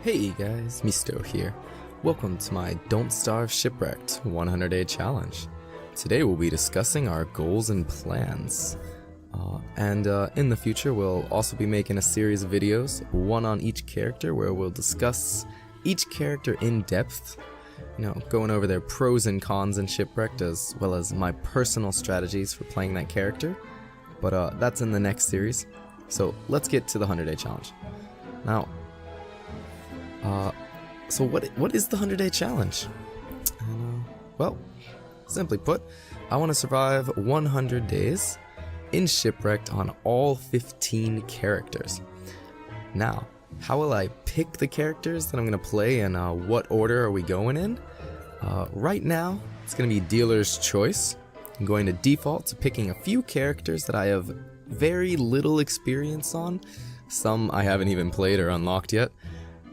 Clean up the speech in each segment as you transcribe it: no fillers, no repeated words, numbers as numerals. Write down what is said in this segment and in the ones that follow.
Hey guys, Misuto here. Welcome to my Don't Starve Shipwrecked 100-day challenge. Today we'll be discussing our goals and plans. In the future we'll also be making a series of videos, one on each character, where we'll discuss each character in depth, going over their pros and cons in Shipwrecked, as well as my personal strategies for playing that character. But that's in the next series. So let's get to the 100-day challenge. Now, so what is the 100-day challenge? Well, simply put, I want to survive 100 days in Shipwrecked on all 15 characters. Now, how will I pick the characters that I'm going to play, and what order are we going in? Right now, it's going to be dealer's choice. I'm going to default to picking a few characters that I have very little experience on. Some I haven't even played or unlocked yet.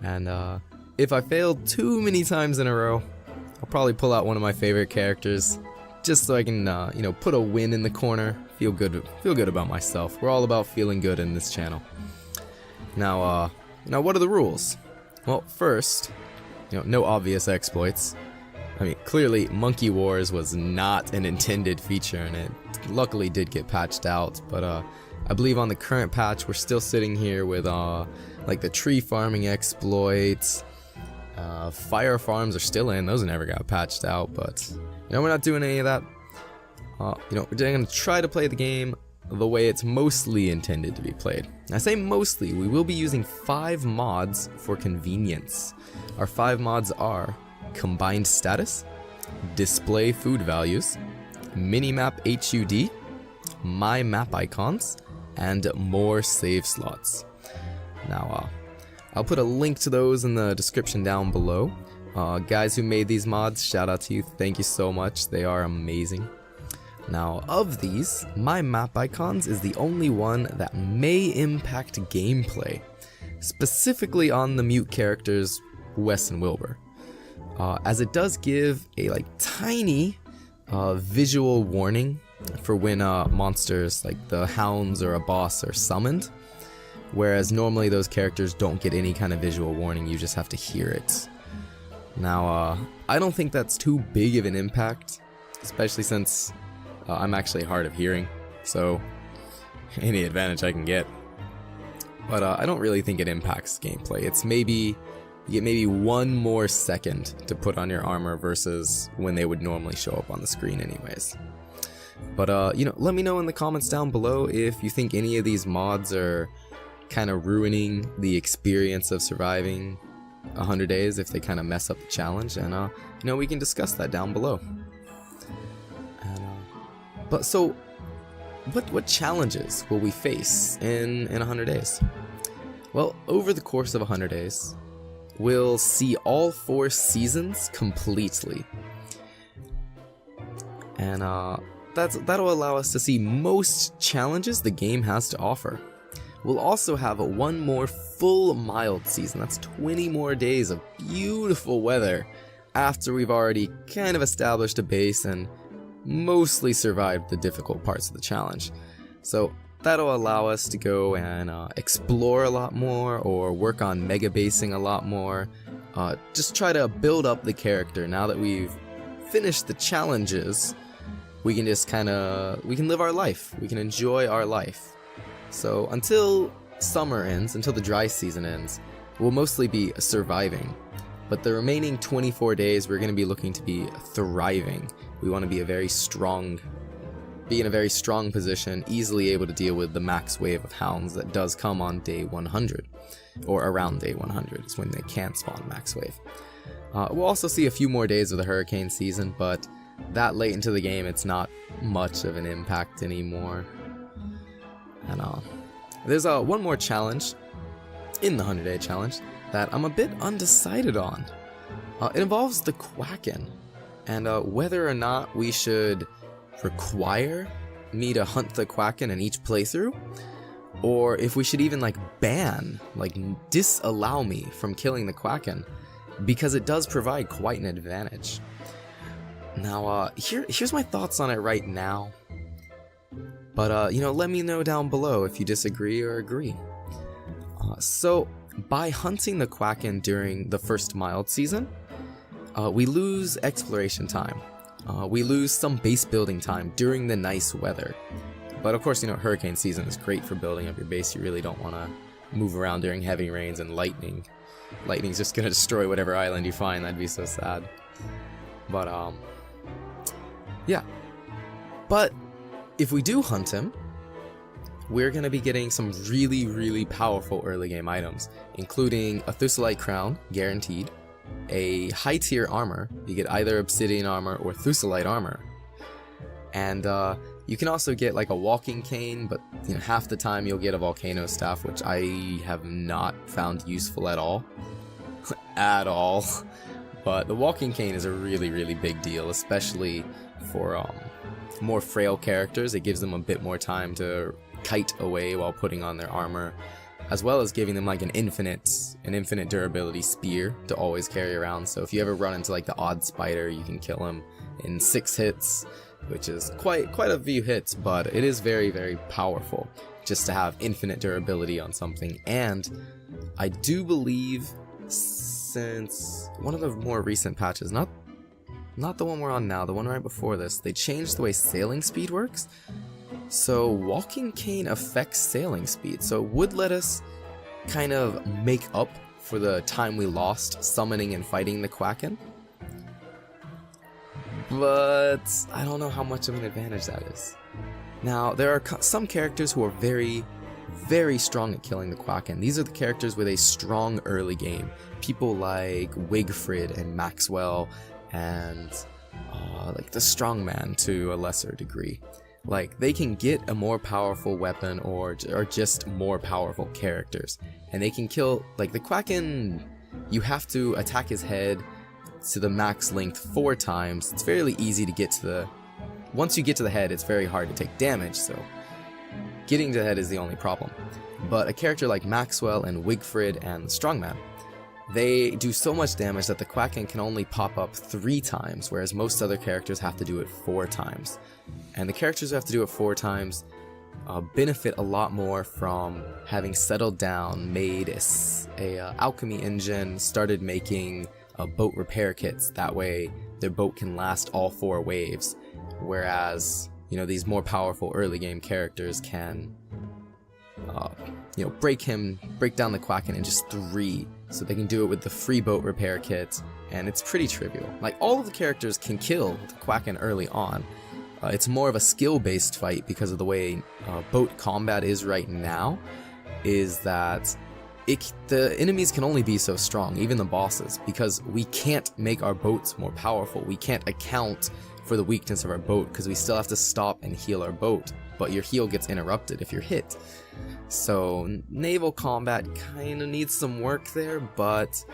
And if I fail too many times in a row, I'll probably pull out one of my favorite characters, just so I can, put a win in the corner, feel good about myself. We're all about feeling good in this channel. Now, what are the rules? Well, first, no obvious exploits. I mean, clearly, Monkey Wars was not an intended feature, and it luckily did get patched out. But I believe on the current patch, we're still sitting here with like the tree farming exploits. Fire farms are still in; those never got patched out. But we're not doing any of that. We're going to try to play the game the way it's mostly intended to be played. I say mostly. We will be using 5 mods for convenience. Our 5 mods are Combined Status, Display Food Values, Minimap HUD, My Map Icons, and More Save Slots. Now, I'll put a link to those in the description down below. Guys who made these mods, shout out to you. Thank you so much. They are amazing. Now, of these, My Map Icons is the only one that may impact gameplay, specifically on the mute characters Wes and Wilbur. As it does give a tiny visual warning for when monsters like the hounds or a boss are summoned, whereas normally those characters don't get any kind of visual warning, you just have to hear it. Now, I don't think that's too big of an impact, especially since I'm actually hard of hearing, so any advantage I can get. But I don't really think it impacts gameplay. It's you get maybe 1 more second to put on your armor versus when they would normally show up on the screen anyways. But, let me know in the comments down below if you think any of these mods are kind of ruining the experience of surviving 100 days, if they kind of mess up the challenge, and, we can discuss that down below. But so, what challenges will we face in 100 days? Well, over the course of 100 days, we'll see all 4 seasons completely. And that'll allow us to see most challenges the game has to offer. We'll also have 1 more full mild season. That's 20 more days of beautiful weather after we've already kind of established a base and mostly survived the difficult parts of the challenge. So that'll allow us to go and explore a lot more, or work on mega basing a lot more. Just try to build up the character. Now that we've finished the challenges, we can just we can live our life. We can enjoy our life. So until summer ends, until the dry season ends, we'll mostly be surviving. But the remaining 24 days, we're going to be looking to be thriving. We want to be in a very strong position, easily able to deal with the max wave of hounds that does come on day 100, or around day 100 is when they can spawn max wave. We'll also see a few more days of the hurricane season, but that late into the game, it's not much of an impact anymore. And there's 1 more challenge in the 100-day challenge that I'm a bit undecided on. It involves the Quacken, and whether or not we should require me to hunt the Quacken in each playthrough, or if we should even disallow me from killing the Quacken, because it does provide quite an advantage. Now, here's my thoughts on it right now. But let me know down below if you disagree or agree. So by hunting the Quacken during the first mild season, we lose exploration time. We lose some base building time during the nice weather. But of course, hurricane season is great for building up your base. You really don't want to move around during heavy rains and lightning. Lightning's just going to destroy whatever island you find. That'd be so sad. But, yeah. But if we do hunt him, we're going to be getting some really, really powerful early game items, including a Thusalite crown, guaranteed, a high tier armor. You get either obsidian armor or Thusalite armor. And you can also get like a walking cane, but half the time you'll get a volcano staff, which I have not found useful at all. At all. But the walking cane is a really, really big deal, especially for more frail characters. It gives them a bit more time to kite away while putting on their armor, as well as giving them like an infinite durability spear to always carry around. So if you ever run into like the odd spider, you can kill him in 6 hits, which is quite a few hits, but it is very, very powerful just to have infinite durability on something. And I do believe since one of the more recent patches, not the one we're on now, the one right before this, they changed the way sailing speed works. So walking cane affects sailing speed, so it would let us kind of make up for the time we lost summoning and fighting the Quacken. But I don't know how much of an advantage that is. Now, there are some characters who are very, very strong at killing the Quacken. These are the characters with a strong early game. People like Wigfrid and Maxwell and like the Strongman to a lesser degree. Like, they can get a more powerful weapon or just more powerful characters. And they can kill, like the Quacken, you have to attack his head to the max length 4 times. It's fairly easy to get to the... Once you get to the head, it's very hard to take damage, so getting to the head is the only problem. But a character like Maxwell and Wigfrid and the Strongman, they do so much damage that the Quacken can only pop up 3 times, whereas most other characters have to do it 4 times. And the characters who have to do it 4 times benefit a lot more from having settled down, made a alchemy engine, started making boat repair kits. That way their boat can last all 4 waves, whereas these more powerful early game characters can break down the Quacken in just 3. So they can do it with the free boat repair kit, and it's pretty trivial. Like, all of the characters can kill the Quacken early on. It's more of a skill-based fight because of the way boat combat is right now, is that the enemies can only be so strong, even the bosses, because we can't make our boats more powerful. We can't account for the weakness of our boat, because we still have to stop and heal our boat, but your heal gets interrupted if you're hit. So naval combat kind of needs some work there, but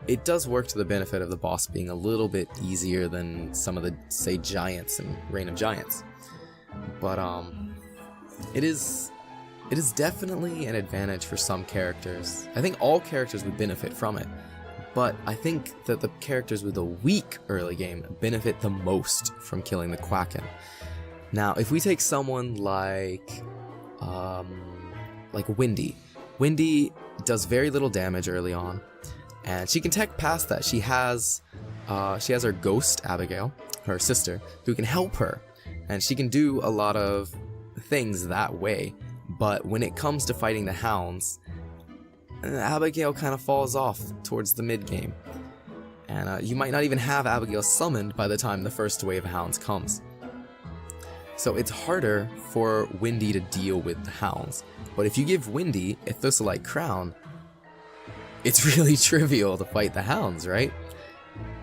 it does work to the benefit of the boss being a little bit easier than some of the, say, giants in Reign of Giants. But it is definitely an advantage for some characters. I think all characters would benefit from it, but I think that the characters with a weak early game benefit the most from killing the Quacken. Now, if we take someone like Wendy. Wendy does very little damage early on, and she can tech past that. She has her ghost, Abigail, her sister, who can help her, and she can do a lot of things that way. But when it comes to fighting the hounds, Abigail kind of falls off towards the mid-game. And you might not even have Abigail summoned by the time the first wave of hounds comes. So it's harder for Wendy to deal with the hounds. But if you give Wendy a Thusalite crown, it's really trivial to fight the hounds, right?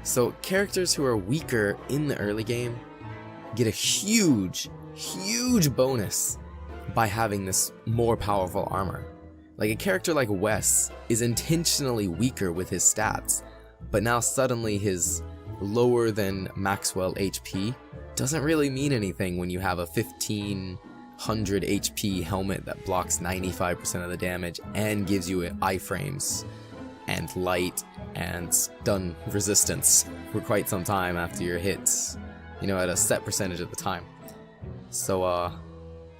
So characters who are weaker in the early game get a huge, huge bonus by having this more powerful armor. Like a character like Wes is intentionally weaker with his stats, but now suddenly his lower than Maxwell HP doesn't really mean anything when you have a 1500 HP helmet that blocks 95% of the damage and gives you iframes and light and stun resistance for quite some time after your hits, at a set percentage of the time. So,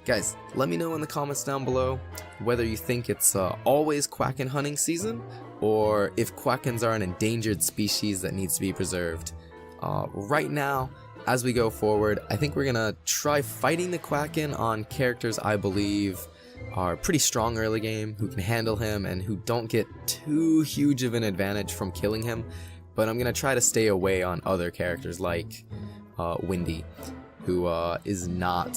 Guys, let me know in the comments down below whether you think it's always Quacken hunting season, or if Quackens are an endangered species that needs to be preserved. Right now, as we go forward, I think we're gonna try fighting the Quacken on characters I believe are pretty strong early game, who can handle him and who don't get too huge of an advantage from killing him, but I'm gonna try to stay away on other characters like Windy, who is not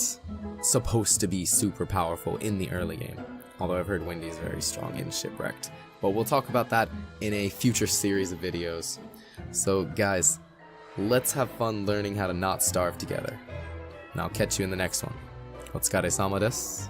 supposed to be super powerful in the early game, although I've heard Windy is very strong in Shipwrecked, but we'll talk about that in a future series of videos. So guys, let's have fun learning how to not starve together, and I'll catch you in the next one. Otsukare-sama desu.